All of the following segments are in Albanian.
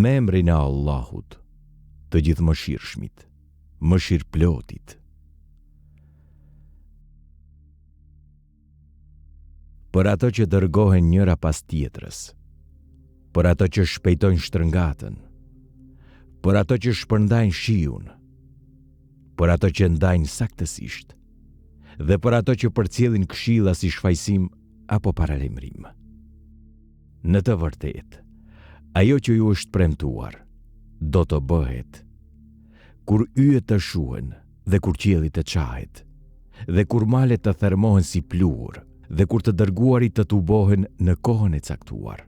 Me emrin e Allahut, të gjithë mëshirshmit, mëshirplotit. Për ato që dërgohen njëra pas tjetrës, për ato që shpejtojnë shtrëngatën, për ato që shpërndajnë shiun, për ato që ndajnë saktësisht, dhe për ato që përcjellin këshilla si shfaqsim apo paralajmërim. Në të vërtetë, ajo që ju është premtuar do të bëhet. Kur yjet të shuhen dhe kur qielli të çahet, dhe kur malet të thermohen si pluhur, dhe kur të dërguarit të tubohen në kohën e caktuar.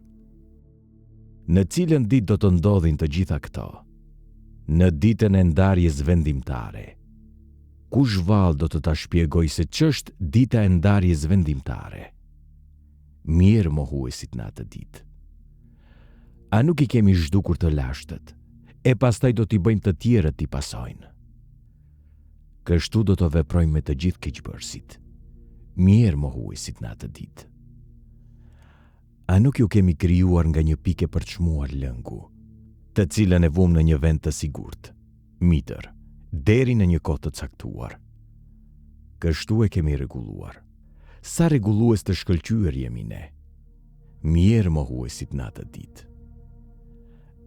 Në cilën ditë do të ndodhin të gjitha këto? Në ditën e ndarjes vendimtare. Kush vallë do të ta shpjegoj se ç'është dita e ndarjes vendimtare? Mirë mohuesit në atë ditë. A nuk i kemi zhdukur të lashtët, e pastaj do t'i bëjmë të tjerët t'i pasojnë? Kështu do të veprojmë me të gjithë keqbërësit. Mirë mohuesit në atë ditë. A nuk ju kemi krijuar nga një pikë e përçmuar lëngu, të cilën e vum në një vend të sigurt, mitër, deri në një kohë të caktuar? Kështu e kemi rregulluar. Sa rregullues të shkëlqyer jemi ne. Mirë mohuesit në atë ditë.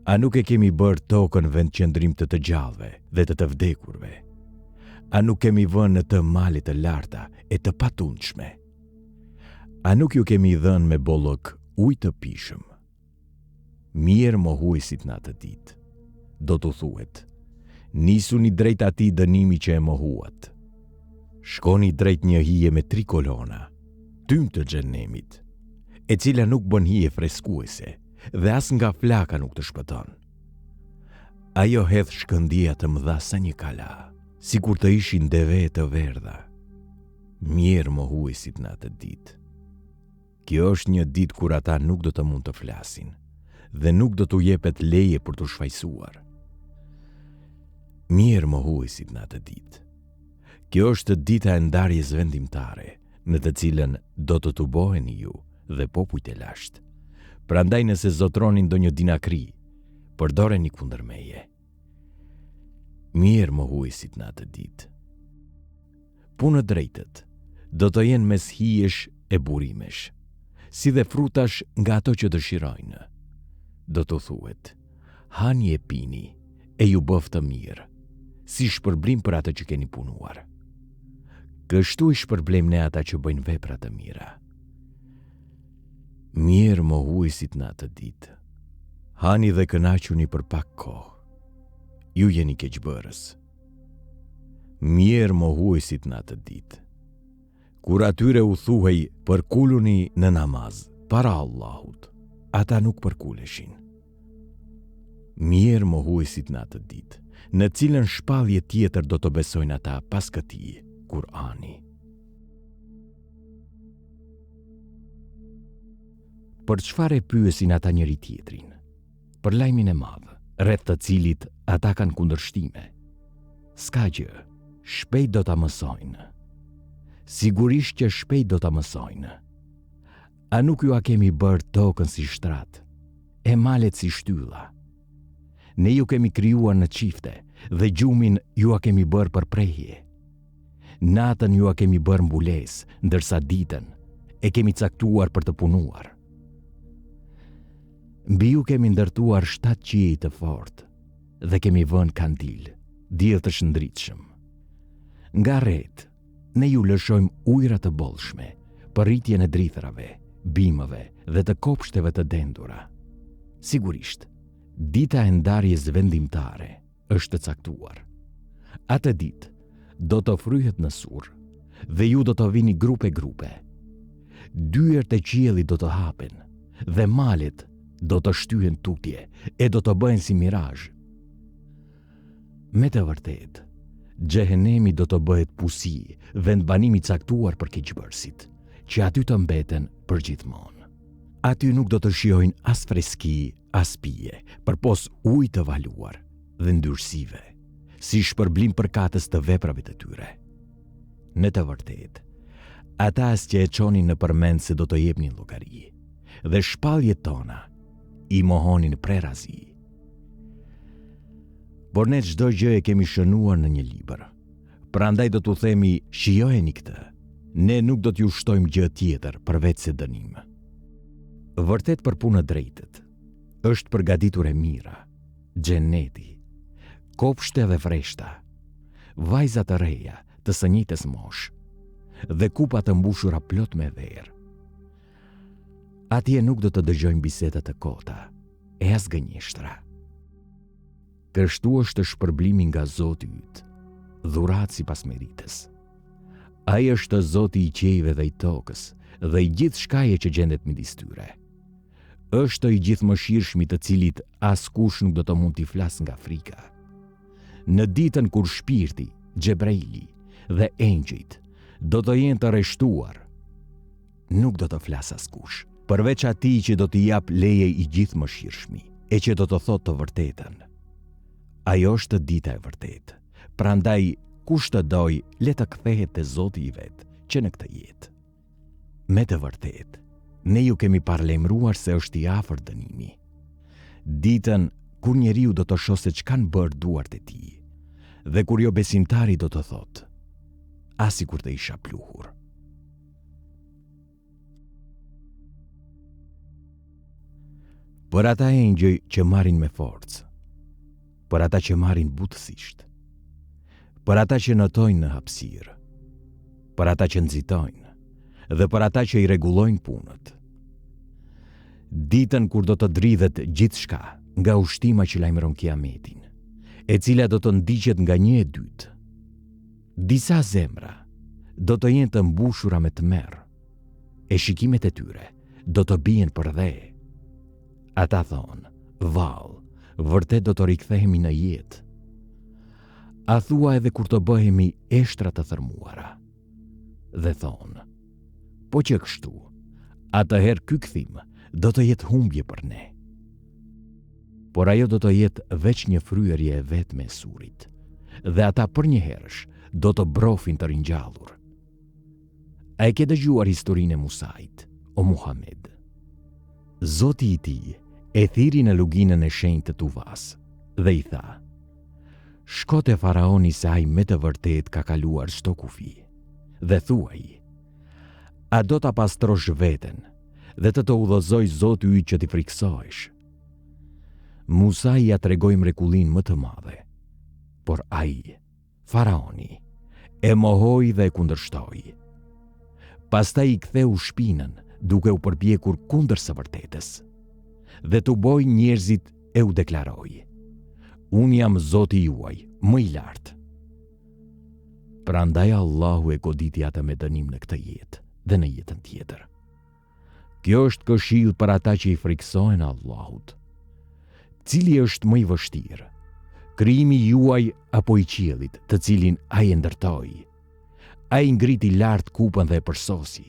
A nuk e kemi bërë tokën vend qëndrim të gjallëve dhe të vdekurve? A nuk kemi vënë në të malet të larta e të patundshme? A nuk ju kemi dhënë me bollok ujë të pishëm? Mirë mohuesit në atë ditë. Do t'u thuhet: nisuni drejt atij dënimi që e mohuat. Shkoni drejt një hije me 3 kolona, tym të xhenemit, e cila nuk bën hije freskuese dhe as nga flaka nuk të shpëton. Ajo hedh shkëndija të mëdha sa një kala, sikur të ishin deve të verdha. Mirë mohuesit në atë ditë. Kjo është një ditë kur ata nuk do të mund të flasin dhe nuk do t'u jepet leje për t'u shfaqsuar. Mirë mohuesit në atë ditë. Kjo është dita e ndarjes vendimtare, në të cilën do të tuboheni ju dhe popujt e lashtë. Prandaj nëse zotroni ndonjë dinakri, përdoreni kundër meje. Mirë mohuesit në atë ditë. Punë drejtët do të jenë mes hijesh e burimesh, si dhe frutash nga ato që dëshirojnë. Do të thuhet: hani e pini e ju bëf të mirë, si shpërblim për atë që keni punuar. Kështu i shpërblejmë ne ata që bëjnë vepra të mira. Mirë mohuesit në atë ditë. Hani dhe kënaquni për pak kohë. Ju jeni keqbërës. Mirë mohuesit në atë ditë. Kur atyre u thuhej: përkuluni në namaz para Allahut, ata nuk përkuleshin. Mirë mohuesit në atë ditë, në cilën shpallje tjetër do të besojnë ata pas këtij Kur'ani. Për çfarë e pyesin ata njëri tjetrin? Për lajmin e madh, rreth të cilit ata kanë kundërshtime. S'ka gjë, shpejt do ta mësojnë. Sigurisht që shpejt do ta mësojnë. A nuk ju a kemi bërë tokën si shtrat, e malet si shtylla? Ne ju kemi krijuar në çifte dhe gjumin ju a kemi bërë për prehje. Natën ju a kemi bërë mbulesë, ndërsa ditën e kemi caktuar për të punuar. Mbi ju kemi ndërtuar 7 qiej të fortë dhe kemi vënë kandil, diell të shëndritshëm. Nga rret, ne ju lëshojmë ujëra të bollshme për rritjen e drithrave, bimëve dhe të kopshteve të dendura. Sigurisht, dita e ndarjes vendimtare është të caktuar. Atë ditë do të fryhet në surr dhe ju do të vini grupe. Dyert e qiellit do të hapen dhe malet do të shtyhen tutje e do të bëhen si mirazh. Me të vërtetë, xhehenemi do të bëhet pusi, vend banimi caktuar për keqbërësit, që aty të mbeten përgjithmonë. Aty nuk do të shijojnë as freski, as pije, përpos ujë të valuar dhe ndyrësive, si shpërblim përkatës të veprave të tyre. Në të vërtetë, ata as që e çonin në përmend se do të jepnin llogari, dhe shpalljet tona i mohonin prerazi. Por ne çdo gjë e kemi shënuar në një libër. Prandaj do t'u themi, shijojeni këtë. Ne nuk do t'ju shtojmë gjë tjetër përveç se dënim. Vërtet për punë drejtët, është përgatitur e mira, xheneti, kopshte dhe vreshta, vajza të reja, të së njëjtës moshë, dhe kupa të mbushura plot me verë. Atje nuk do të dëgjojmë biseda të kota, e as gënjeshtra. Kështu është shpërblimi nga Zoti yt, dhuratë sipas meritës. Ai është Zoti i qiejve dhe i tokës, dhe i gjithë shkaje që gjendet midis tyre. Është i gjithëmëshirshmi, të cilit askush nuk do të mund t'i flas nga frika. Në ditën kur shpirti, Xhebraili dhe engjëjt do të jenë të rreshtuar, nuk do të flas askush, përveç atij që do t'i jap leje i gjithëmëshirshmi, e që do të thotë të vërtetën. Ajo është dita e vërtetë. Prandaj, kush të doj, le të kthehet te Zoti i vet, që në këtë jetë. Me të vërtetë, ne ju kemi parlemruar se është i afër dënimi. Ditën kur njeriu do të shohë se ç'kan bërë duart e tij, dhe kur jo besimtari do të thotë, asi kur të isha pluhur. Për ata engjëj që marrin me forcë, për ata që marrin butësisht, për ata që notojnë në hapësirë, për ata që nxitojnë, dhe për ata që i rregullojnë punët. Ditën kur do të dridhet gjithçka nga ushtima që lajmëron kiametin, e cila do të ndiqet nga një e dytë. Disa zemra do të jenë të mbushura me tmerr, e shikimet e tyre do të bien për dhe. Ata thonë, vallë, vërtet do të rikthehemi në jetë. A thua edhe kur të bëhemi eshtra të thërmuara. Dhe thonë, po që kështu, atëherë ky kthim do të jetë humbje për ne. Por ajo do të jetë veç një fryerje e vetme e surit, dhe ata për një herësh do të brofin të ringjallur. A e ke dëgjuar historinë e Musait, o Muhammed? Zoti i tij e thiri në luginën e shenjtë të Tuvas, dhe i tha, shko te faraoni se ai me të vërtet ka kaluar çdo kufi, dhe thuaj, a do ta pastrosh veten dhe të udhëzoj Zoti yt që ti friksohesh? Musa ja tregoi mrekullinë më të madhe, por ai, faraoni, e mohoi dhe e kundërshtoi. Pastaj i ktheu shpinën duke u përpjekur kundër së vërtetës, dhe t'u boj njerëzit e u deklaroi, unë jam Zoti juaj, më i lartë. Prandaj Allahu e goditi atë me dënim në këtë jetë dhe në jetën tjetër. Kjo është këshill për ata që i friksohen Allahut. Cili është më i vështirë, krijimi juaj apo i qiellit, të cilin ai e ndërtoi? Ai ngriti lart kupën dhe e përsosi,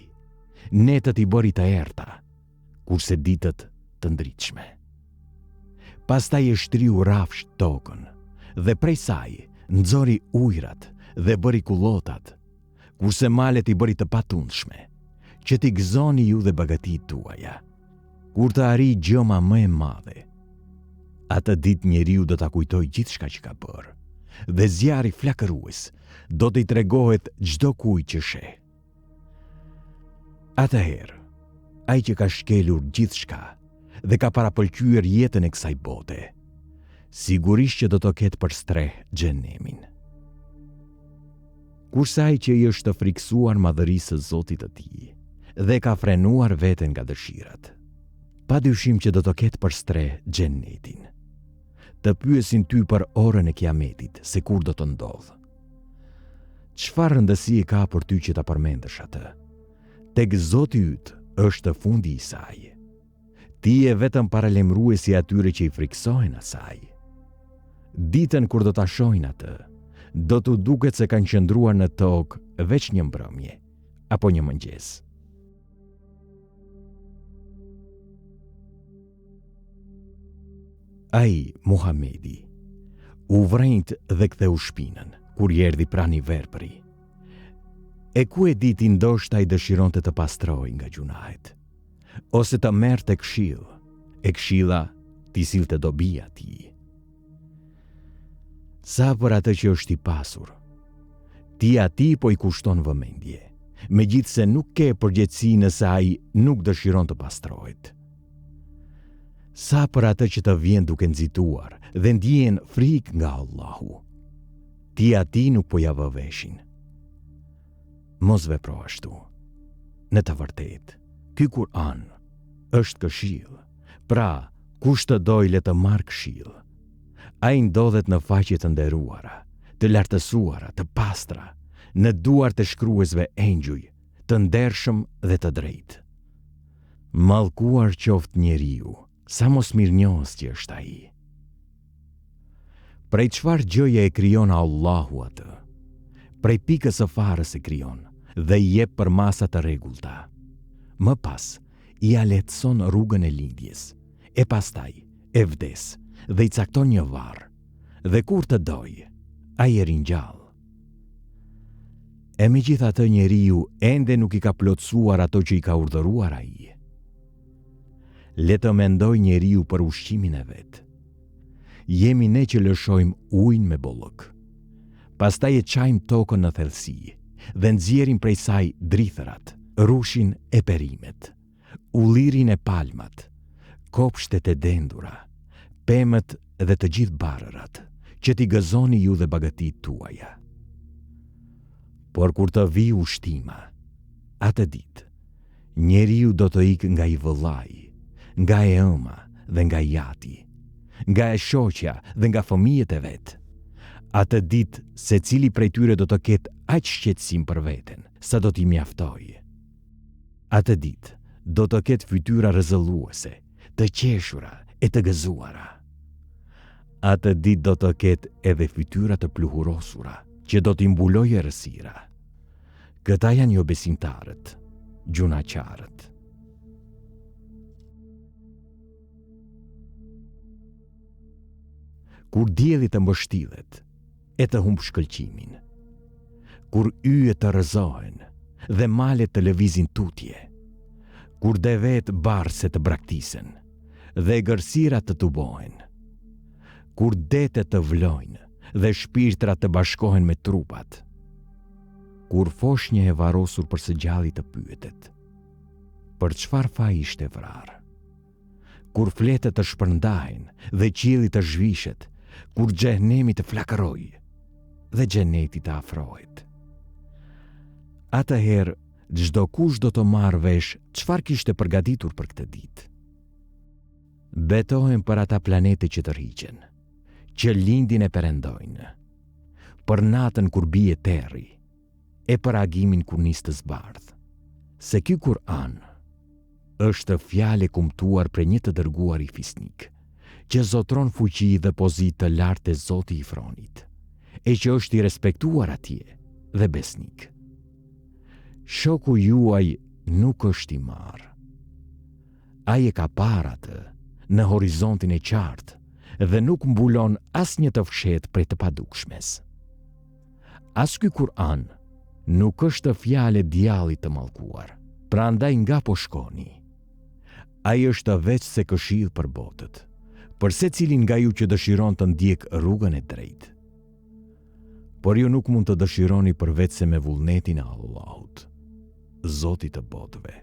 netët i bëri të errta, kurse ditët të ndritshme. Pastaj e shtriu rafsht tokën, dhe prej saj nxori ujrat dhe bëri kullotat, kurse malet i bëri të patundshme, që t'i gëzoni ju dhe bagatit tuaja. Kur të arri gjëma më e madhe, atë ditë njeriu do ta kujtojë gjithçka që ka bërë, dhe zjarri flakërues do t'i tregohet çdo kujt që sheh. Atëherë, ai që ka shkelur gjithçka dhe ka parapëlqyer jetën e kësaj bote, sigurisht që do të ketë për streh xhenemin. Kurse ai që i është friksuar madhërisë së Zotit të tij dhe ka frenuar veten nga dëshirat, padyshim që do të ketë për streh xhenetin. Të pyesin ty për orën e kiametit, se kur do të ndodhë. Çfarë rëndësie ka për ty që ta përmendësh atë? Tek Zoti yt është fundi i saj. Ti je vetëm paralajmëruesi atyre që i friksohen asaj. Ditën kur do ta shohin atë, do t'u duket se kanë qëndruar në tokë veç një mbrëmje apo një mëngjes. Ai, Muhamedi, u vrejt dhe ktheu shpinën, kur i erdhi prani verpëri. E ku e diti ndoshta i dëshironte të pastroj nga gjunahet, ose të merrte këshill, e këshilla t'i sillte dobi atij. Sa për atë që është i pasur, ti ati po i kushton vëmendje, megjithse nuk ke përgjegjësi nëse ai nuk dëshiron të pastrohet. Sa për atë që të vjen duke nxituar dhe ndjen frikë nga Allahu, ti ati nuk po ja vë veshin. Mos vepro ashtu. Në të vërtetë, ky Kur'an është këshill. Pra, kush të dojë le të marrë këshill. Ai ndodhet në faqe të nderuara, të lartësuara, të pastra, në duart e shkruesve engjëj, të ndershëm dhe të drejtë. Mallkuar qoftë njeriu, sa mos mirënjohës që është ai. Prej çfarë gjëje e krijon Allahu atë? Prej pikës së farës e krijon dhe i jep për masa të rregullta. Më pas, i lehtëson rrugën e lindjes, e pastaj e vdes dhe i cakton një varr, dhe kur të dojë, ai e ringjall. E megjithatë njeriu ende nuk i ka plotësuar ato që i ka urdhëruar ai. Le të mendoj njeriu për ushqimin e vet. Jemi ne që lëshojmë ujin me bollëk. Pastaj e çajmë tokën në thellësi dhe nxjerrim prej saj drithërat, rushin e perimet, ullirin e palmat, kopshtet e dendura, pemët dhe të gjithë barërat, që t'i gëzoni ju dhe bagëtit tuaja. Por kur të vi ushtima, atë ditë, njeriu do të ikë nga i vëllai, nga e ëma dhe nga jati, nga e shoqja dhe nga fëmijët e vet. Atë ditë secili prej tyre do të ketë aq shqetësim për veten, sa do t'i mjaftojë. Atë ditë do të ketë fytyra rrezulluese, të qeshura e të gëzuara. Atë ditë do të ketë edhe fytyra të pluhurosura, që do t'i mbulojë errësira. Këta janë jo besimtarët, gjunaqarët. Kur dielli të mbështillet e të humb shkëlqimin, kur yjet të rrëzohen dhe malet të lëvizin tutje, kur devet barse të braktisen dhe gërsirat të tubohen, kur detet të vlojnë dhe shpirtrat të bashkohen me trupat, kur foshnjë e varrosur për së gjalli të pyetet, për çfarë faji ishte vrarë, kur fletët të shpërndahen dhe qielli të zhvishet, kur xhehenemi të flakërojë dhe xheneti të afrohet. Atëherë çdo kush do të marrë vesh çfarë kishte përgatitur për këtë ditë. Betohen për ata planete që tërhiqen, që lindin e perendojnë, për natën kur bie terri, e për agimin kur nis të zbardh. Se ky Kur'an është fjalë kumtuar për një të dërguar i fisnik, që zotron fuqi dhe pozitë të lartë e Zoti i Fronit, e që është i respektuar atje dhe besnik. Shoku juaj nuk është i marrë. Ai e ka parë atë në horizontin e qartë dhe nuk mbulon asnjë të fshetë prej të padukshmes. As ky Kur'an nuk është fjalë e djallit të mallkuar, prandaj nga po shkoni. Ai është veç se këshill për botët, për secilin nga ju që dëshiron të ndjek rrugën e drejtë. Por ju nuk mund të dëshironi përveç se me vullnetin e Allahut, Zotit të botëve.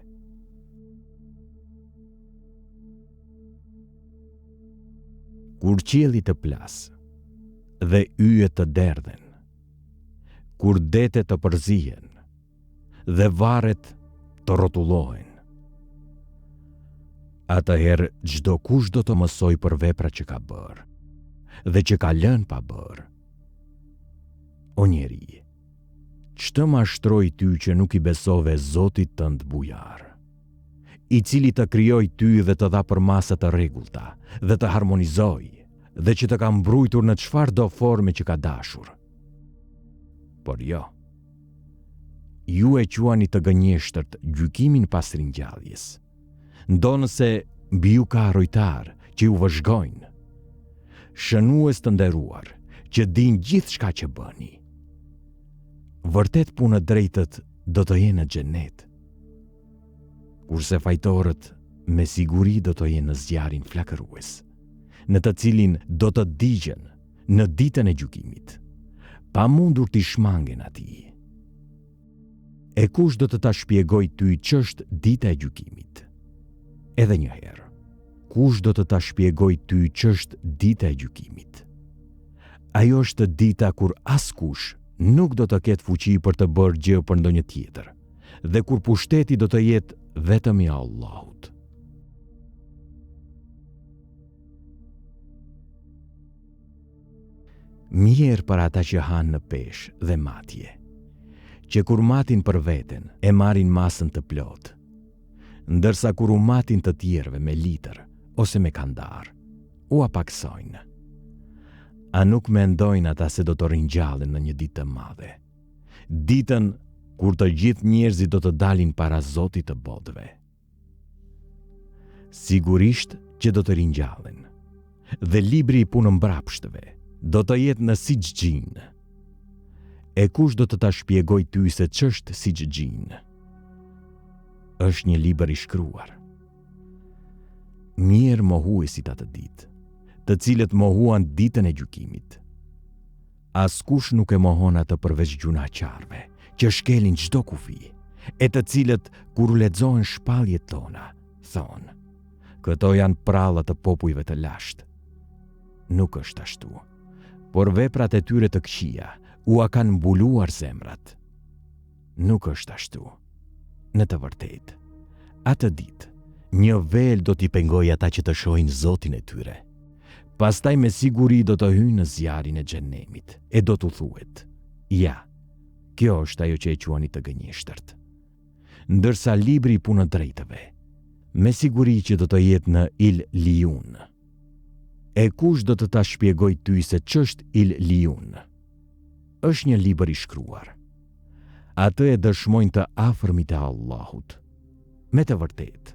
Kur qielli të plas dhe yjet të derdhen, kur detet të përzihen dhe varret të rrotullohen, atëherë çdo kush do të mësoj për vepra që ka bërë dhe që ka lënë pa bërë. O njeri, ç'të mashtroi ty që nuk i besove Zotit tënd bujar, i cili të krijoi ty dhe të dha përmasa të rregullta dhe të harmonizoi dhe që të ka mbrojtur në çfarëdo forme që ka dashur. Por jo, ju e quani të gënjeshtërt gjykimin pas ringjalljes, ndonëse mbi ju ka rojtar që ju vëzhgojnë, shënues të nderuar që din gjithçka që bëni. Vërtet punë drejtët do të jenë në xhenet, kurse fajtorët me siguri do të jenë në zjarrin flakërues, në të cilin do të digjen në ditën e gjykimit, pa mundur t'i shmangen atij. E kush do të ta shpjegoj ty ç'është dita e gjykimit? Edhe një herë, kush do të ta shpjegoj ty ç'është dita e gjykimit? Ajo është dita kur askush nuk do të ketë fuqi për të bërë gjë për ndonjë tjetër, dhe kur pushteti do të jetë vetëm i Allahut. Mirë për ata që hanë në peshë dhe matje, që kur matin për veten e marrin masën të plotë, ndërsa kur u matin të tjerëve me litër ose me kandar, u apaksojnë. A nuk mendojnë ata se do të ringjallen në një ditë të madhe, ditën kur të gjithë njerëzit do të dalin para Zotit të botëve? Sigurisht që do të ringjallen, dhe libri i punë mbrapshtëve do të jetë në Sixxhin. E kush do të ta shpjegoj ty se ç'është Sixxhin? Është një libër i shkruar. Mirë mohuesit atë ditë, të cilët mohuan ditën e gjykimit. Askush nuk e mohon atë përveç gjunaqarëve, që shkelin çdo kufi, e të cilët kur u lexohen shpalljet tona, thonë: këto janë prallat të popujve të lashtë. Nuk është ashtu, por veprat e tyre të këqija ua kanë mbuluar zemrat. Nuk është ashtu. Në të vërtetë, atë ditë, një vel do t'i pengoj ata që të shohin Zotin e tyre. Pastaj me siguri do të hyjnë në zjarrin e xhenemit, e do t'u thuhet: ja, kjo është ajo që e quani të gënjeshtërt. Ndërsa libri i punë drejtëve, me siguri që do të jetë në Il-Liun. E kush do të ta shpjegoj ty se ç'është Il-Liun? Është një libër i shkruar. Atë e dëshmojnë të afërmit e Allahut. Me të vërtetë,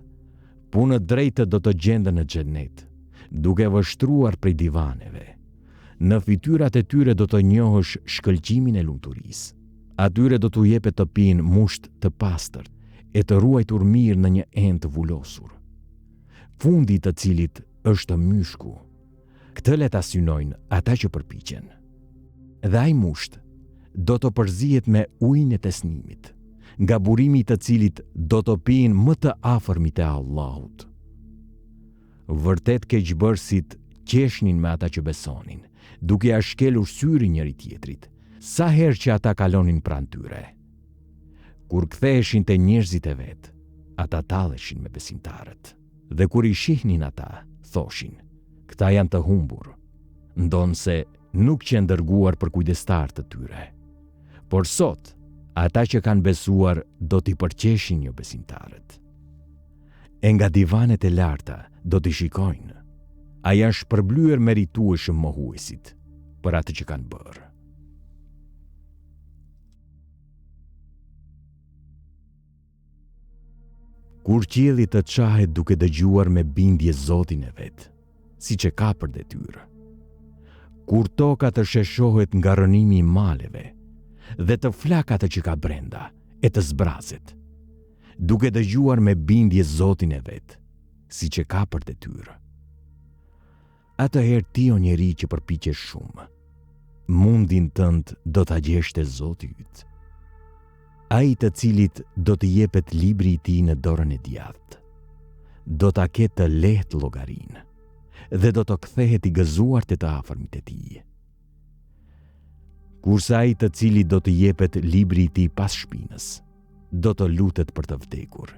punët drejtë do të gjenden në xhenet, duke vështruar prej divaneve. Në fytyrat e tyre do të njohësh shkëlqimin e lumturisë. Atyre do t'u jepet të pinë mushtë të pastërt e të ruajtur mirë në një enë të vulosur, fundi i të cilit është myshku. Këtë le ta synojnë ata që përpiqen. Dhe ai mushtë do të përzihet me ujin e tesnimit, nga burimi i të cilit do të pinë më të afërmit e Allahut. Vërtet keqbërësit qeshnin me ata që besonin, duke ia shkelur syrin njëri tjetrit, sa herë që ata kalonin pranë tyre. Kur ktheheshin te njerëzit e vet, ata talleshin me besimtarët, dhe kur i shihnin ata, thoshin: këta janë të humbur, ndonse nuk që ndërguar për kujdestar të tyre. Por sot, ata që kanë besuar do t'i përqeshin jo besimtarët. E nga divanet e larta do t'i shikojnë, a janë shpërblyer meritueshëm mohuesit për atë që kanë bërë. Kur qielli të çahet duke dëgjuar me bindje Zotin e vet, siç e ka për detyrë. Kur toka të sheshohet nga rënimi i maleve dhe të flak atë që ka brenda e të zbrazet, duke dëgjuar me bindje Zotin e vet, siç e ka për detyrë. Atëherë ti o njeri që përpiqesh shumë, mundin tënd do ta gjesh te Zoti yt. Ai të cilit do të jepet libri i tij në dorën e djathtë, do ta ketë të lehtë llogarinë dhe do të kthehet i gëzuar te të afërmit e tij. Kurse ai të cilit do të jepet libri i tij pas shpinës, do të lutet për të vdekur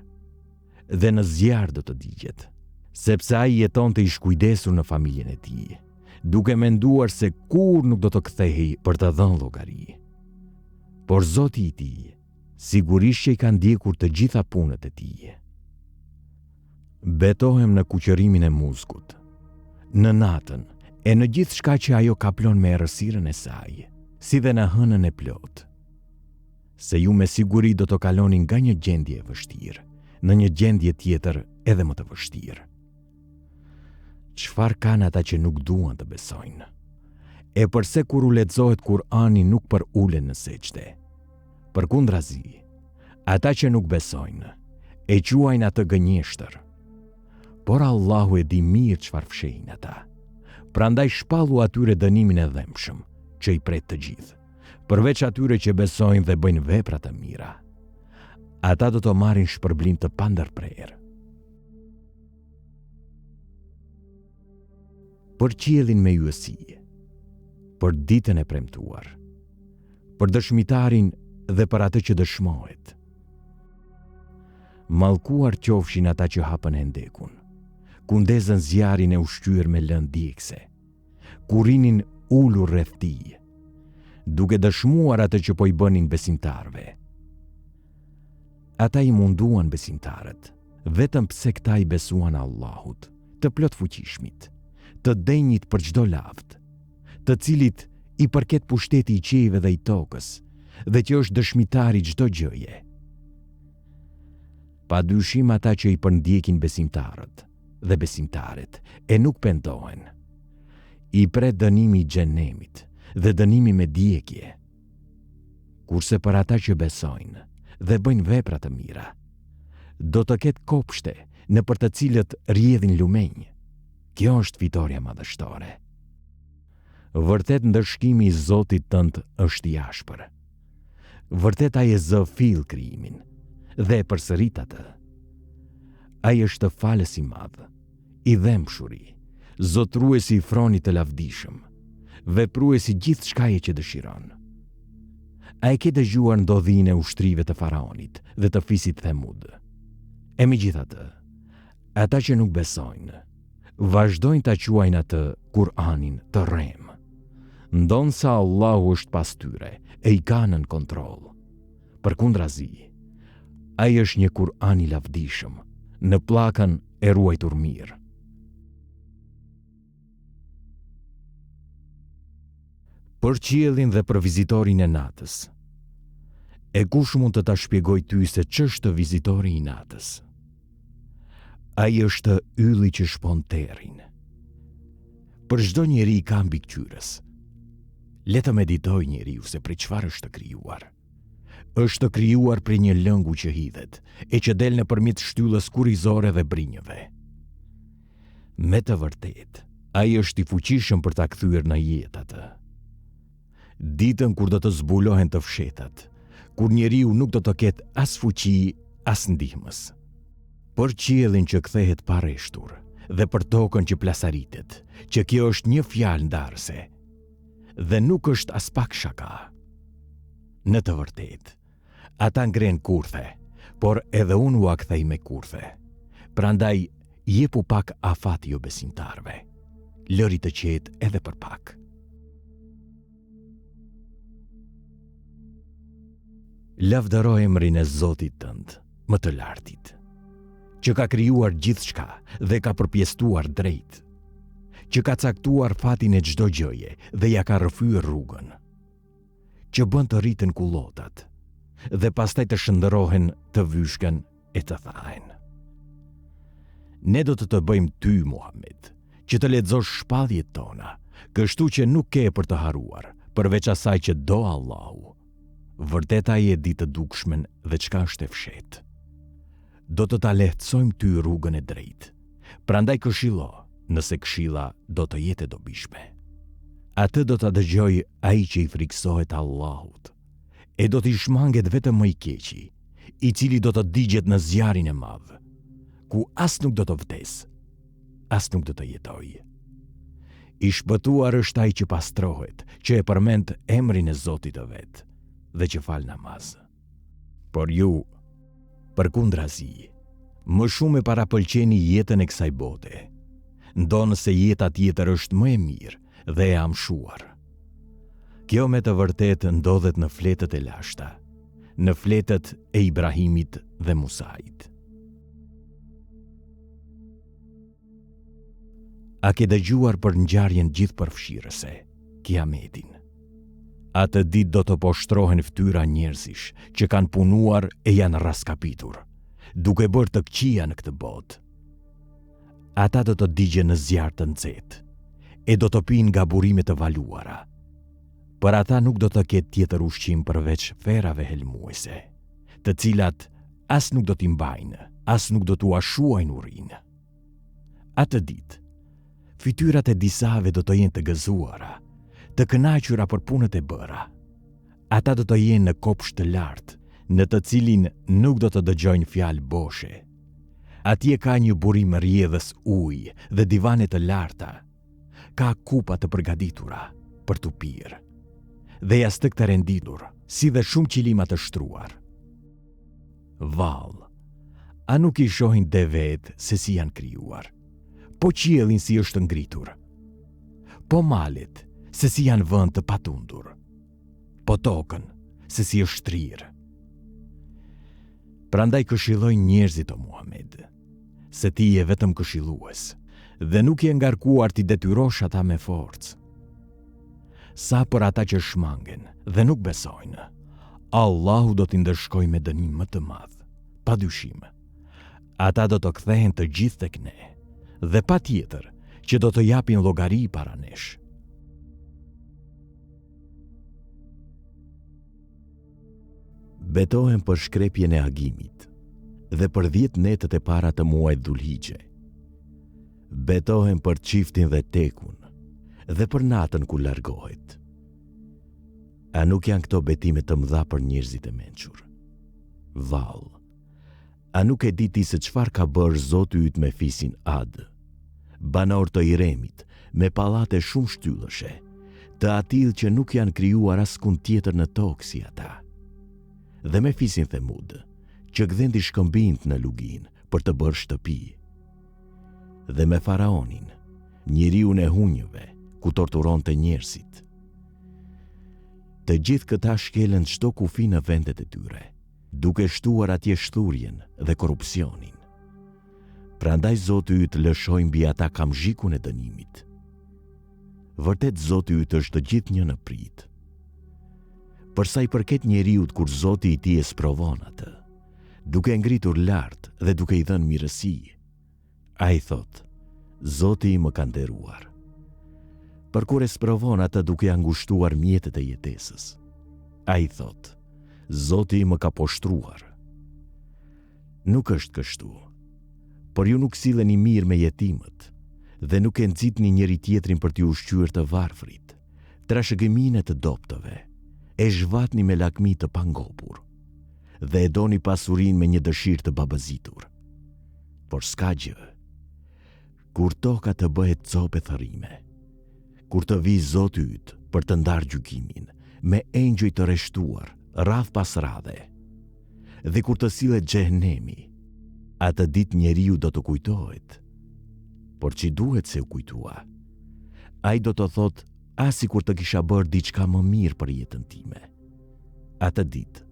dhe në zjarr do të digjet, sepse ai jeton të i shkujdesur në familjen e tij, duke menduar se kur nuk do të kthehej për të dhënë llogari. Por Zoti i tij sigurisht që i ka ndjekur të gjitha punët e tij. Betohem në kuqërimin e muskut, në natën e në gjithë shka që ajo kaplon me errësirën e saj, si dhe në hënën e plot. Se ju me siguri do të kalonin nga një gjendje e vështirë në një gjendje tjetër edhe më të vështirë. Çfarë kanë ata që nuk duan të besojnë? E përse kur u lexohet Kur'ani nuk për ulen në seçde? Përkundrazi, ata që nuk besojnë e quajnë atë gënjeshtër. Por Allahu e di mirë çfarë fshehin ata, Prandaj shpallu atyre dënimin e dhemshëm, që i pret të gjithë, përveç atyre që besojnë dhe bëjnë vepra të mira. Ata do të marrin shpërblim të pandërprerë. Për qiellin me yësi, për ditën e premtuar, për dëshmitarin dhe për atë që dëshmohet. Mallkuar qofshin ata që hapën hendekun, ku ndezën zjarin e ushqyer me lëndë djegëse, ku rinin ulur rreth tij, duke dëshmuar atë që po i bënin besimtarve. Ata i munduan besimtarët, vetëm pse këta i besuan Allahut, të plot fuqishmit, të denjit për çdo lavd, të cilit i përket pushteti i qiejve dhe i tokës, dhe që është dëshmitari çdo gjëje. Pa dyshim ata që i përndjekin besimtarët dhe besimtaret e nuk pendohen, i pret dënimi i xhenemit dhe dënimi me djegje. Kurse për ata që besojnë dhe bëjnë vepra të mira, do të ketë kopshte në për të cilët rrjedhin lumenj. Kjo është fitoria madhështore. Vërtet ndërshkimi i Zotit tënd është i ashpër. Vërtet ai e zë fill krijimin dhe e përsërit atë. Ai është falës i madh, i dhemshuri, zotruesi i fronit të lavdishëm, vepruesi gjithçkaje që dëshiron. A e ke dëgjuar ndodhinë e ushtrive të faraonit dhe të fisit Themud? E megjithatë, ata që nuk besojnë, vazhdojnë ta quajnë atë Kur'anin të rrem. Ndonë sa Allahu është pas tyre e i ka nën kontroll. Përkundrazi, ai është një Kur'an i lavdishëm, në pllakën e ruajtur mirë. Për qiellin dhe për vizitorin e natës. E kush mund të ta shpjegoj ty se ç'është vizitori i natës? Ai është ylli që shpon terrin. Për çdo njeri i ka mbikëqyrës. Le të meditoj njeriu se prej çfarë është krijuar. Është krijuar prej një lëngu që hidhet, e që del nëpërmjet shtyllës kurrizore dhe brinjëve. Me të vërtetë, ai është i fuqishëm për ta kthyer në jetë atë. Ditën kur do të zbulohen të fshetat, kur njeriu nuk do të ketë as fuqi, as ndihmës. Për qiellin që kthehet pa rreshtur dhe për tokën që plasaritet, që kjo është një fjalë ndarëse dhe nuk është as pak shaka. Në të vërtetë, ata ngren kurthe, por edhe unë u akthej me kurthe. Prandaj jepu pak afat jo besimtarve. Lëri të qetë edhe për pak. Lavdëro emrin e Zotit tënd, më të lartit, që ka krijuar gjithçka dhe ka përpjestuar drejt, që ka caktuar fatin e çdo gjëje dhe ja ka rrëfyer rrugën, që bën të rriten kullotat dhe pastaj të shndërrohen, të vyshken e të thahen. Ne do të bëjmë ty, Muhammed, që të lexosh shpalljet tona, kështu që nuk ke për të haruar, përveç asaj që do Allahu. Vërtet ai e di të dukshmen dhe çka është e fshehtë. Do të ta lehtësojmë ty rrugën e drejtë. Prandaj këshillo, nëse këshilla do të jetë e dobishme. Atë do ta dëgjoj ai që i friksohet Allahut, e do t'i shmanget vetëm më i keqi, i cili do të digjet në zjarin e madh, ku as nuk do të vdes, as nuk do të jetoj. I shpëtuar është ai që pastrohet, që e përmend emrin e Zotit të vet dhe që fal namaz. Por ju, përkundrazi, më shumë e parapëlqeni jetën e kësaj bote, ndonë se jeta tjetër është më e mirë dhe e amshuar. Kjo me të vërtetë ndodhet në fletët e lashta, në fletët e Ibrahimit dhe Musait. A ke dëgjuar për ngjarjen gjithëpërfshirëse, Kiametin? Atë ditë do të poshtrohen fytyra njerëzish që kanë punuar e janë raskapitur, duke bërë të këqija në këtë botë. Ata do të digjen në zjarr të nxehtë e do të pinë nga burime të valuara. Për ata nuk do të ketë tjetër ushqim përveç ferave helmuese, të cilat as nuk do t'i mbajnë, as nuk do t'u ashuajnë urinë. Atë ditë, Fytyrat e disave do të jenë të gëzuara, të kënaqura për punët e bëra. Ata do të jenë në kopsht të lartë, në të cilin nuk do të dëgjojnë fjalë boshe. Atje ka një burim rrjedhës ujë dhe divane të larta. Ka kupa të përgatitura për të pirë. Dhe jastëk të renditur, si dhe shumë qilima të shtruar. Vallë, a nuk I shohin devet se si janë krijuar? Po qiellin si është ngritur? Po malet, se si janë vënë të patundur? Po tokën, se si është shtrirë? Prandaj këshilloj njerëzit o Muhamed, se ti je vetëm këshillues, dhe nuk je ngarkuar t'i detyrosh ata me forcë. Sa për ata që shmangen dhe nuk besojnë, Allahu do t'i ndërshkoj me dënim më të madh, padyshim. Ata do të kthehen të gjithë tek ne, dhe patjetër që do të japin llogari para nesh. Betohen për shkrepjen e agimit dhe për 10 netët e para të muajit Dhulhigje. Betohen për çiftin dhe tekun dhe për natën ku largohet. A nuk janë këto betime të mëdha për njerëzit e mençur? Vallë, a nuk e di ti se çfarë ka bërë Zoti yt me fisin Ad, banor të Iremit, me pallate shumë shtyllëshe, të atill që nuk janë krijuar askund tjetër në tokë si ata. Dhe me fisin Themud, që gdhendi shkëmbind në lugin për të bërë shtëpi. Dhe me Faraonin, njeriun e hunjëve, ku torturonte njerëzit. Të gjithë këta shkelen çdo kufi në vendet e tyre, duke shtuar atje shturjen dhe korrupsionin. Prandaj Zoti yt lëshoi mbi ata kamzhikun e dënimit. Vërtet Zoti yt është të gjithë një në prit. Për sa I përket njeriut kur Zoti I tij e sprovon atë, duke ngritur lart dhe duke I dhënë mirësi, ai thot: Zoti më ka nderuar. Për kur e sprovon atë duke angushtuar mjetet e jetesës, ai thot: Zoti më ka poshtruar. Nuk është kështu, por ju nuk silleni mirë me jetimët dhe nuk e nxitni njëri tjetrin për t'ju ushqyer të varfrit, trashëgiminë të dobtëve. E zhvatni me lakmi të pangopur dhe e doni pasurinë me një dëshirë të babëzitur. Por s'ka gjë. Kur toka të bëhet copë thërrime, kur të vi Zoti yt për të ndarë gjykimin me engjëj të rreshtuar radh pas radhe, dhe kur të sillet xhehenemi, atë ditë njeriu do të kujtohet. Por që duhet se u kujtua, ai do të thotë: asi kur të kisha bërë diçka më mirë për jetën time. Atë ditë,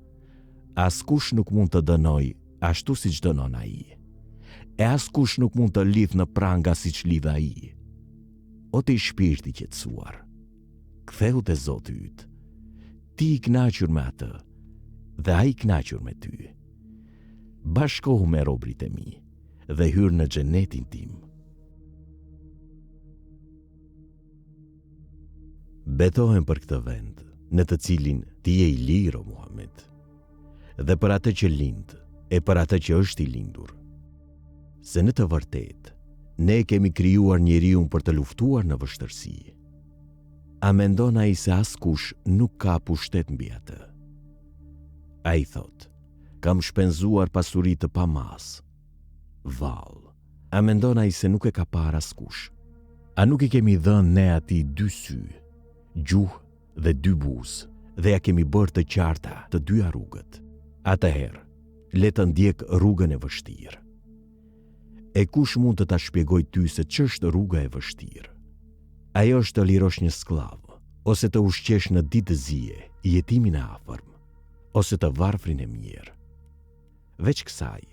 askush nuk mund të dënoj ashtu siç dënon ai, e askush nuk mund të lidh në pranga siç lidh ai. O ti shpirti I qetësuar, ktheu te Zoti yt. Ti I kënaqur me atë dhe ai I kënaqur me ty. Bashkohu me robrit e mi dhe hyr në xhenetin tim. Betohen për këtë vend, në të cilin ti je I lirë o Muhammed, dhe për atë që lind, e për atë që është I lindur. Se në të vërtet, ne kemi krijuar njeriun për të luftuar në vështërsi. A mendon ai se askush nuk ka pushtet mbi atë? Ai thot: kam shpenzuar pasuri të pamas. Vallë, a mendon ai se nuk e ka parë askush? A nuk I kemi dhënë ne atij 2 sy, gjuhë dhe 2 buzë, dhe ja kemi bërë të qarta të 2 rrugët? Atëherë, le të ndjek rrugën e vështirë. E kush mund të ta shpjegoj ty se ç'është rruga e vështirë? Ajo është të lirosh një skllav, ose të ushqesh në ditë të zije jetimin e afërm, ose të varfrin e mirë. Veç kësaj,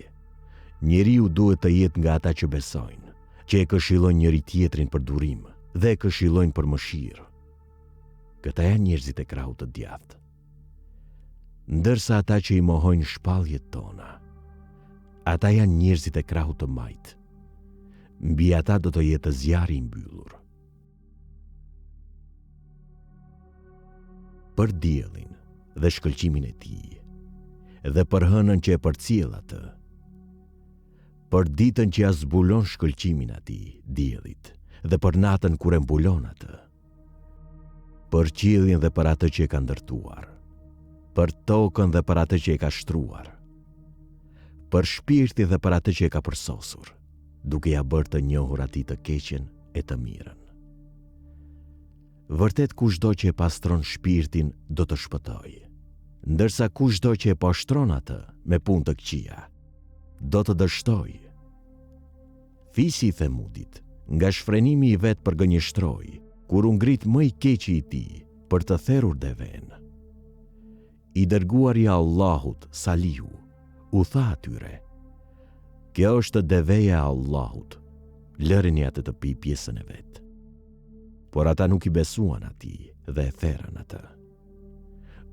njeriu duhet të jetë nga ata që besojnë, që e këshillojnë njëri tjetrin për durim dhe e këshillojnë për mëshirë. Këta janë njerëzit e krahut të djathtë. Ndërsa ata që I mohojnë shpalljet tona, ata janë njerëzit e krahut të majt. Mbi ata do të jetë zjarri I mbyllur. Për diellin dhe shkëlqimin e tij, dhe për hënën që e përcjell atë, për ditën që ja zbulon shkëlqimin atij, diellit, dhe për natën kur e mbulon atë, për qiellin dhe për atë që e ka ndërtuar, për tokën dhe për atë që e ka shtruar, për shpirtin dhe për atë që e ka përsosur, duke ja bërë të njohur atij të keqen e të mirën. Vërtet kushdo që e pastron shpirtin do të shpëtojë, ndërsa kushdo që e poshtron atë me punë të këqija, do të dështojë. Fisi i Themudit, nga shfrenimi i vet përgënjeshtroi, kur u ngrit më i keqi i tij për të therrur deven. I dërguari i Allahut, Salihu, u tha atyre: "Kjo është deveja e Allahut, lërini atë të pi pjesën e vet." Por ata nuk i besuan atij dhe e therrën atë.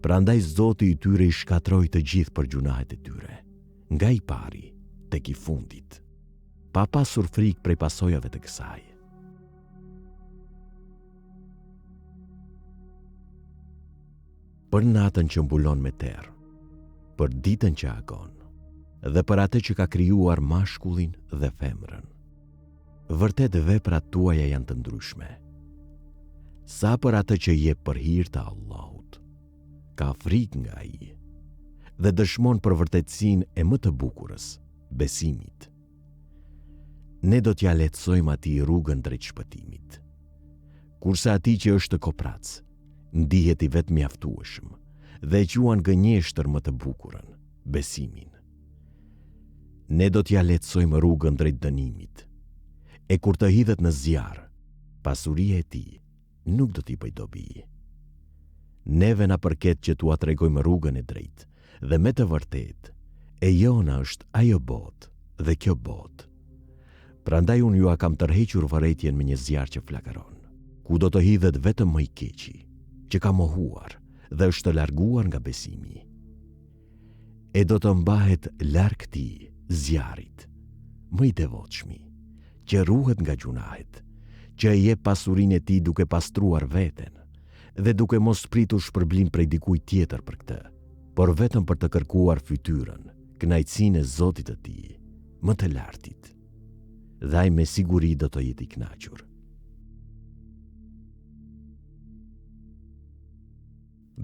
Prandaj Zoti i tyre i shkatroi të gjithë për gjunahet e tyre, nga i pari tek i fundit, pa pasur frikë prej pasojave të kësaj. Për natën që mbulon me terrë, për ditën që agon, dhe për atë që ka krijuar mashkullin dhe femrën. Vërtet veprat tuaja janë të ndryshme. Sa për atë që jep për hir të Allahut, ka frikë nga ai dhe dëshmon për vërtetësinë e më të bukurës, besimit. Ne do t'ja lehtësojmë atij rrugën drejt shpëtimit. Kurse atij që është koprac, ndihet i vetë mjaftueshëm dhe e quan gënjeshtër më të bukurën, besimin. Ne do t'ja lehtësojmë rrugën drejt dënimit. E kur të hidhet në zjarr, pasuria e tij nuk do t'i bëj dobi. Neve na përket që t'ua tregojmë rrugën e drejtë, dhe me të vërtetë, e jona është ajo botë dhe kjo botë. Prandaj unë ju a kam tërhequr vërejtjen me një zjarr që flakaron, ku do të hidhet vetëm më i keqi, që ka mohuar dhe është të larguar nga besimi. E do të mbahet larg këtij zjarrit, më i devotshmi, që ruhet nga gjunahet, që e jep pasurinë e tij duke pastruar veten dhe duke mos pritur shpërblim prej dikujt tjetër për këtë, por vetëm për të kërkuar fytyrën, kënaqësinë e Zotit të tij, më të lartit. Dhe ai me siguri do të jetë i kënaqur.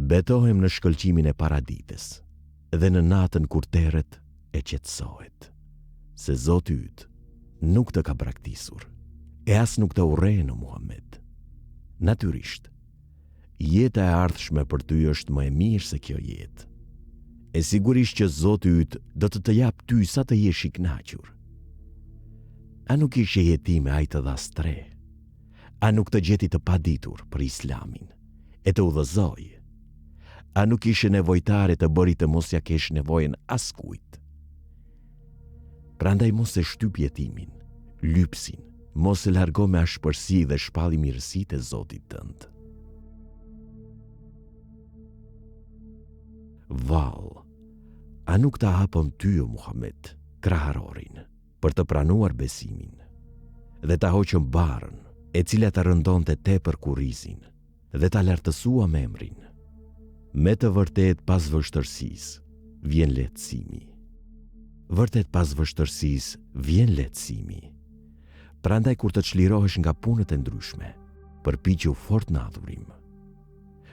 Betohem në shkëlqimin e paradites dhe në natën kur terret e qetësohet, se Zoti yt nuk të ka braktisur, e as nuk të urrejë në Muhammed. Natyrisht, jeta e ardhshme për ty është më e mirë se kjo jetë. E sigurisht që Zoti yt do të jap ty sa të jesh i kënaqur. A nuk ishe jetime ai të dha stre? A nuk të gjeti të paditur për Islamin e të udhëzoi? A nuk ishe nevojtare të bëri të mos ja kesh nevojën askujt? Prandaj mos e shtyp jetimin, lypsin, mos e largo me ashpërsi dhe shpalli mirësitë e Zotit tënd. Vallë, a nuk ta hapon ty o Muhammed kraharorin për të pranuar besimin dhe ta hoqën barën e cila ta rëndonte tepër kurrizin dhe ta lartësua me emrin. Me të vërtet pas vështërsis vjen lehtësimi. Vërtet pas vështërsis vjen lehtësimi. Prandaj kur të çlirohesh nga punët e ndryshme, përpiqu fort në adhurim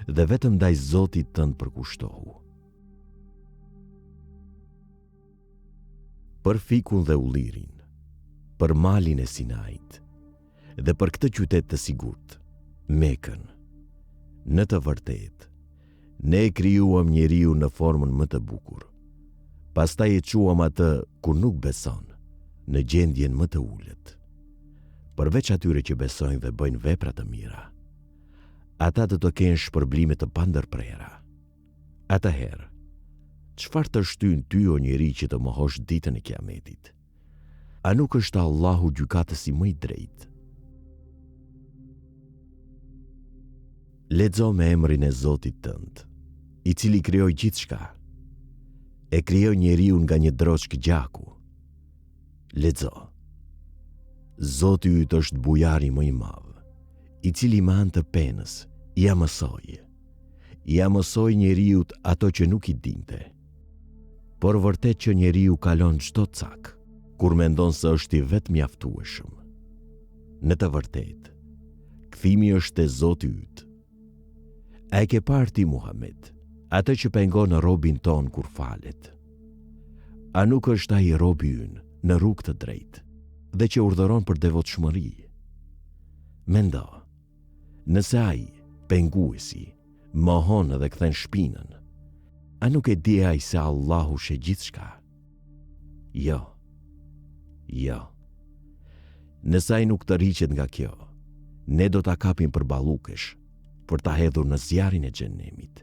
dhe vetëm ndaj Zotit tënd përkushtohu. Për fikun dhe ullirin, për malin e Sinait dhe për këtë qytet të sigurt, Mekën. Në të vërtetë, ne e krijuam njeriu në formën më të bukur. Pastaj e quam atë ku nuk beson, në gjendjen më të ulët. Përveç atyre që besojnë dhe bëjnë vepra të mira, ata do të kenë shpërblime të pandërprera. Atëherë, çfarë të shtyn ty o njeri që të mohosh ditën e Kiametit? A nuk është Allahu gjykatësi më i drejtë? Lexo me emrin e Zotit tënd, i cili krijoi gjithçka. E krijoi njeriu nga një droçk gjaku. Lexo. Zoti yt është bujari më i madh, i cili me anë të penës ja mësoi njeriu ato që nuk i dinte. Por vërtet që njeriu kalon çdo cak kur mendon se është i vetë mjaftueshëm. në të vërtet, kthimi është e Zoti yt. A e ke parë ti Muhammed, atë që pengon robin ton kur falet? A nuk është ai robi ynë në rrugë të drejtë dhe që urdhëron për devotshmëri? Mendo, nëse ai, penguesi, mohon dhe kthen shpinën, a nuk e di ai se Allahu sheh gjithçka? Jo. Nëse ai nuk të rriqet nga kjo, ne do ta kapim për ballukesh, për ta hedhur në zjarin e xhenemit,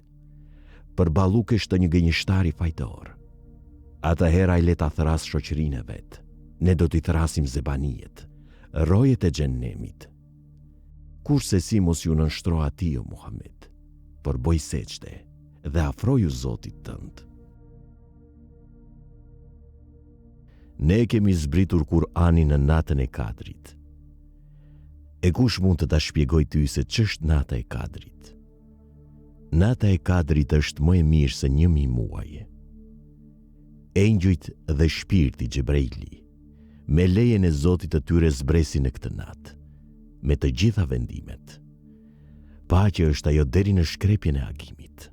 për ballukesh të një gënjeshtari fajtor. Atëherë ai le ta thras shoqërinë e vet. Ne do t'i thrasim zebanijet, rojet e xhenemit. Kurse si mos ju nënshtro atij o Muhammed, por boj seçde dhe afroju Zotit tënd. Ne kemi zbritur Kur'anin në natën e Kadrit. E kush mund të ta shpjegoj ty se ç'është nata e Kadrit? Nata e Kadrit është më e mirë se 1000 muaj. Engjujt dhe shpirti Xhebraili, me lejen e Zotit të tyre zbresin në këtë natë, me të gjitha vendimet. Paqja është ajo deri në shkrepjen e agimit.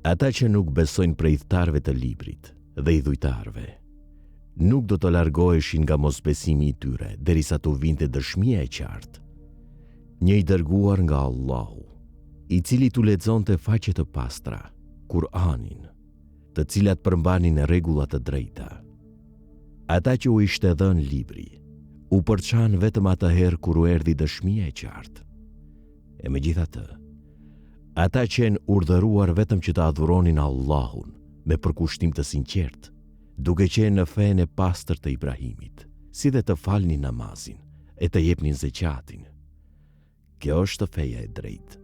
Ata që nuk besojnë prej-thtarëve të librit dhe i dhujtarëve, nuk do të largoheshin nga mosbesimi i tyre derisa t'u vinte dëshmia e qartë. Një i dërguar nga Allahu, i cili t'u lexonte faqe të pastra, Kur'anin, të cilat përmbanin rregulla të drejta. Ata që u ishte dhënë libri, u përçan vetëm atëherë kur u erdhi dëshmia e qartë. E megjithatë, ata qenë urdhëruar vetëm që të adhuronin Allahun me përkushtim të sinqert, duke qenë në fenë e pastër të Ibrahimit, si dhe të falnin namazin e të jepnin zeqatin. Kjo është feja e drejtë.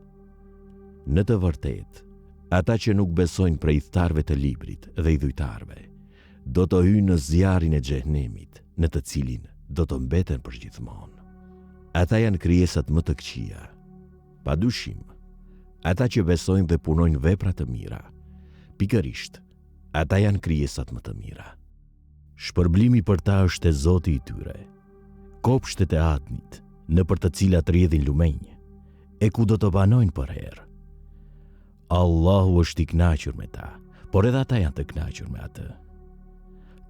Në të vërtetë, ata që nuk besojnë prej-thtarëve të librit dhe i dhujtarëve, do të hyjnë në zjarrin e xhenemit, në të cilin do të mbeten përgjithmonë. Ata janë krijesat më të këqija. Padyshim, ata që besojnë dhe punojnë vepra të mira, pikërisht, ata janë krijesat më të mira. Shpërblimi për ta është e Zoti i tyre. Kopshtet e Adnit, në për të cilat rrjedhin lumenj, e ku do të banojnë për herë. Allahu është i kënaqur me ta, por edhe ata janë të kënaqur me atë.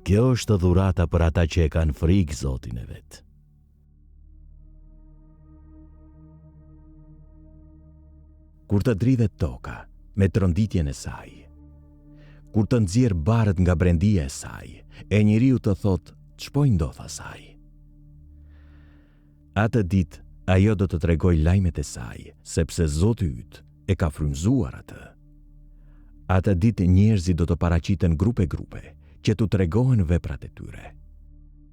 Kjo është dhurata për ata që e kanë frikë Zotin e vet. Kur të dridhet toka me tronditjen e saj, kur të nxjerr barët nga brendia e saj, e njeriu të thotë, ç'po i ndodh asaj? Atë ditë ajo do të tregoj lajmet e saj, sepse Zoti yt e ka frymëzuar atë. Atë ditë njerëzit do të paraqiten grupe që t'u tregohen veprat e tyre.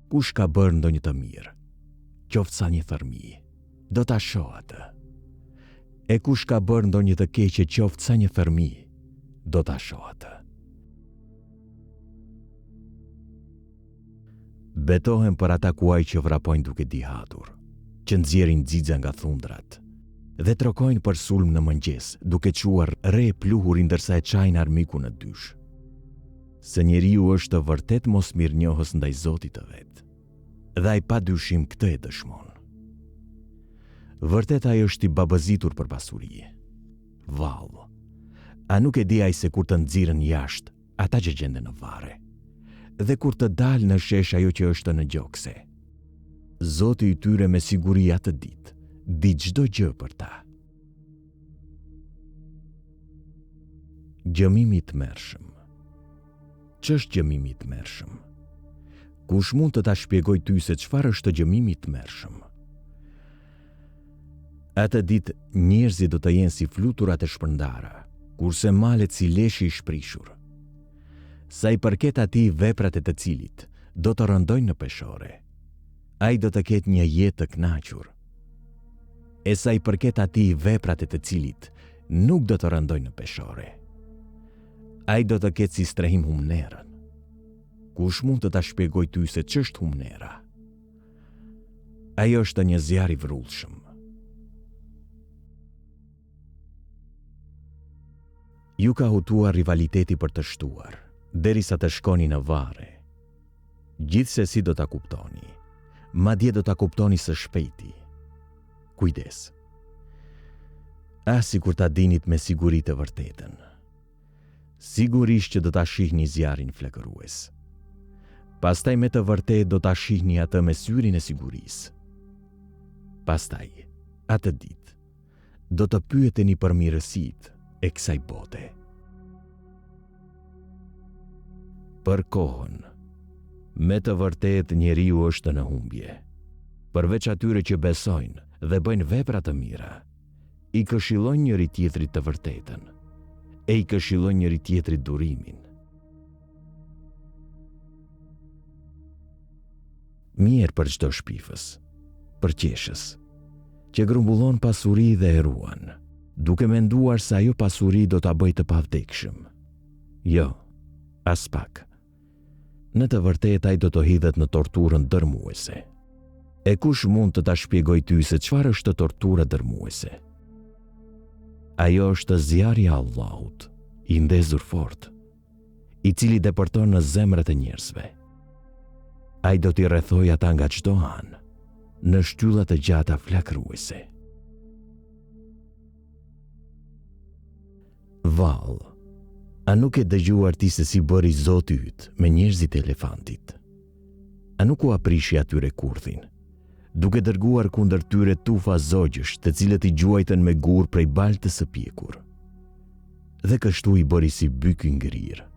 Kush ka bërë ndonjë të mirë, qoftë sa një thërmi, do ta shohë atë. E kush ka bërë ndonjë të keqe, qoftë sa një thërmi, do ta shohë atë. Betohen për ata kuaj që vrapojnë duke dihatur, që nxjerrin xixa nga thundrat dhe trokojnë për sulm në mëngjes, duke quar re pluhur ndërsa e çajnë armikun në dysh. Se njeriu është vërtet mos mirënjohës ndaj Zotit të vet, dhe ai padyshim këtë e dëshmon. Vërtet ai është i babëzitur për pasuri. Vallë, a nuk e di ai se kur të nxirren jashtë ata që gjenden në varre, dhe kur të dalë në shesh ajo që është në gjokse? Zoti i tyre me siguri atë ditë di çdo gjë për ta. Gjëmimi i tmerrshëm. Ç'është gjëmimi i tmerrshëm? Kush mund të ta shpjegoj ty se çfarë është gjëmimi i tmerrshëm? Atë ditë njerëzit do të jenë si fluturat e shpërndara, kurse malet si leshi i shprishur. Sa i përket atij veprat e të cilit do të rëndojnë në peshore, ai do të ketë një jetë të kënaqur. E sa i përket atij veprat e të cilit nuk do të rëndojnë në peshore, ai do të ketë si strehim humnerën. Kush mund të ta shpjegoj ty se ç'është humnera? Ajo është një zjarr i vrullshëm. Ju ka hutuar rivaliteti për të shtuar, derisa të shkoni në varre. Gjithsesi do ta kuptoni, madje do ta kuptoni së shpejti. Kujdes. Si kur ta dinit me siguri të vërtetën. Sigurisht që do ta shihni zjarin flekërues. Pastaj me të vërtet do ta shihni atë me syrin e sigurisë. Pastaj, atë ditë, do të pyeteni për mirësitë e kësaj bote. Për kohën, me të vërtet njeriu është në humbje. Përveç atyre që besojnë dhe bëjnë vepra të mira, i këshillojnë njëri tjetrit të vërtetën, e i këshillojnë njëri tjetrit durimin. Mirë për çdo shpifës, për qeshës, që grumbullon pasuri dhe e ruan, duke menduar se ajo pasuri do ta bëjë të pavdekshëm. Jo, as pak. Në të vërtetë ai do të hidhet në torturën dërmuese. E kush mund të ta shpjegoj ty se çfarë është tortura dërmuese? Ajo është zjarri i Allahut, i ndezur fort, i cili depërton në zemrat e njerëzve. Ai do t'i rrethojë ata nga çdo anë, në shtyllat e gjata flakëruese. Vall, a nuk e dëgjuar ti se si bëri Zoti yt me njerëzit e elefantit? A nuk u aprishi atyre kurthin, duke dërguar kundër tyre tufa zogjësh, të cilët i gjuajtën me gur prej baltës së pjekur? Dhe kështu i bëri si byk i ngrirë.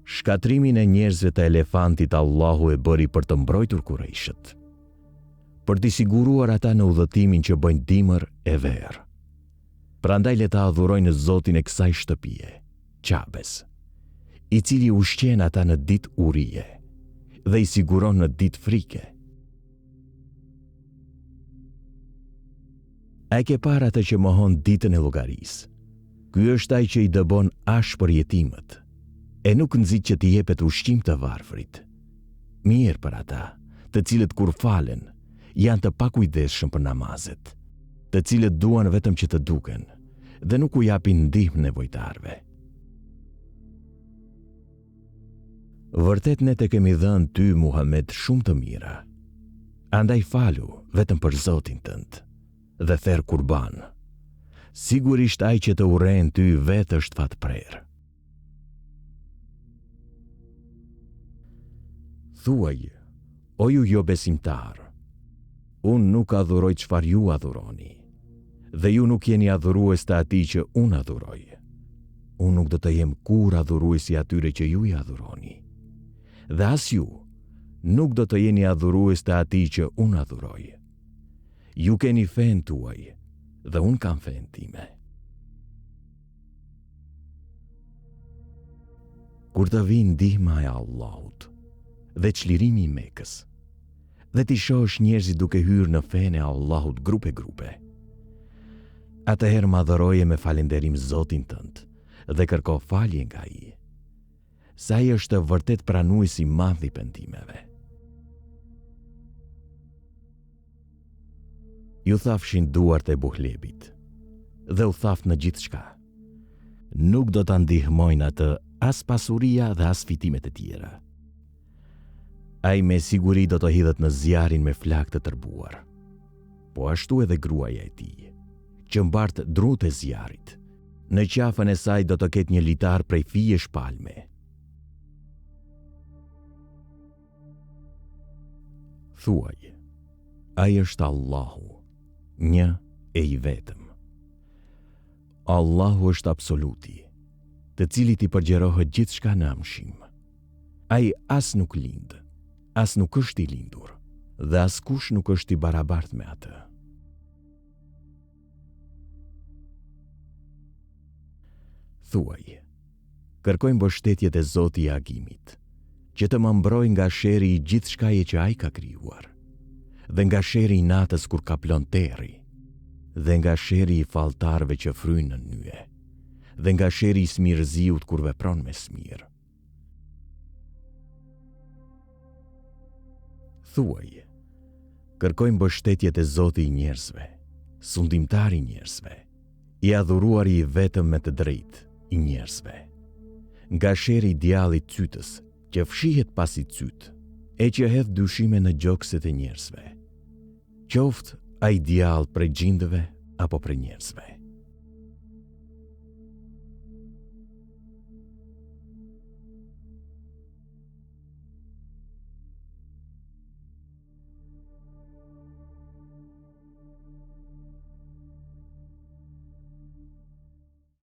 Shkatrimin e njerëzve të elefantit Allahu e bëri për të mbrojtur Kurejshët, për t'i siguruar ata në udhëtimin që bëjnë dimër e verë. Prandaj le ta adhurojnë Zotin e kësaj shtëpie, Qabes, i cili ushqen ata në ditë urije dhe i siguron në ditë frike. A ke parë atë që mohon ditën e llogarisë? Ky është ai që i dëbon ashpër jetimët, e nuk nxit që t'i jepet ushqim të varfrit. Mirë për ata, të cilët kur falen, janë të pakujdesshëm për namazet, të cilët duan vetëm që të duken, dhe nuk u japin ndihmë nevojtarve. Vërtet ne të kemi dhënë ty, Muhammed, shumë të mira. Andaj falu vetëm për Zotin tënd dhe therr kurban. Sigurisht ai që të urren ty vetë është fatprer. Thuaj, o ju jo besimtar, unë nuk adhuroj çfarë ju adhuroni, dhe ju nuk jeni adhurues të atij që unë adhuroj. Unë nuk do të jem kur adhuruesi atyre që ju i adhuroni, dhe as ju nuk do të jeni adhurues të atij që unë adhuroj. Ju keni fen tuaj, dhe unë kam fen time. Kur të vinë ndihma e Allahut dhe çlirimi i Mekës, dhe ti shohësh njerëzit duke hyrë në fenë e Allahut grupe, atëherë madhëroje me falënderim Zotin tënd dhe kërko falje nga ai, se ai është vërtet pranues i madh i pendimeve. Ju thafshin duart e Buhlebit, dhe u thaf në gjithçka. Nuk do ta ndihmojnë atë as pasuria dhe as fitimet e tjera. Ai me siguri do të hidhet në zjarin me flak të tërbuar, po ashtu edhe gruaja e tij, që mbart drut e zjarit. Në qafën e saj do të ketë një litar prej fije shpalme. Thuaj, ai është Allahu, një e i vetëm. Allahu është absoluti, të cilit i përgjerohet gjithçka në amshim. Ai as nuk lind, as nuk është i lindur, dhe as kush nuk është i barabartë me atë. Thuaj, kërkoj mbështetjet e Zotit i agimit, që të më mbrojë nga sherri i gjithçkaje që ai ka krijuar, dhe nga sherri i natës kur kaplon terri, dhe nga sherri i falltarëve që fryjnë në nyje, dhe nga sherri i smirëziut kur vepron me smirë. Thuaj, kërkoj mbështetjet e Zotit i njerëzve, sundimtari i njerëzve, i adhuruari i vetëm me të drejtë i njerëzve, nga sheri idealit cytës që fshihet pasi cyt, e që hedh dyshime në gjokset e njerëzve. Qoftë a ideal prej gjindëve apo prej njerëzve.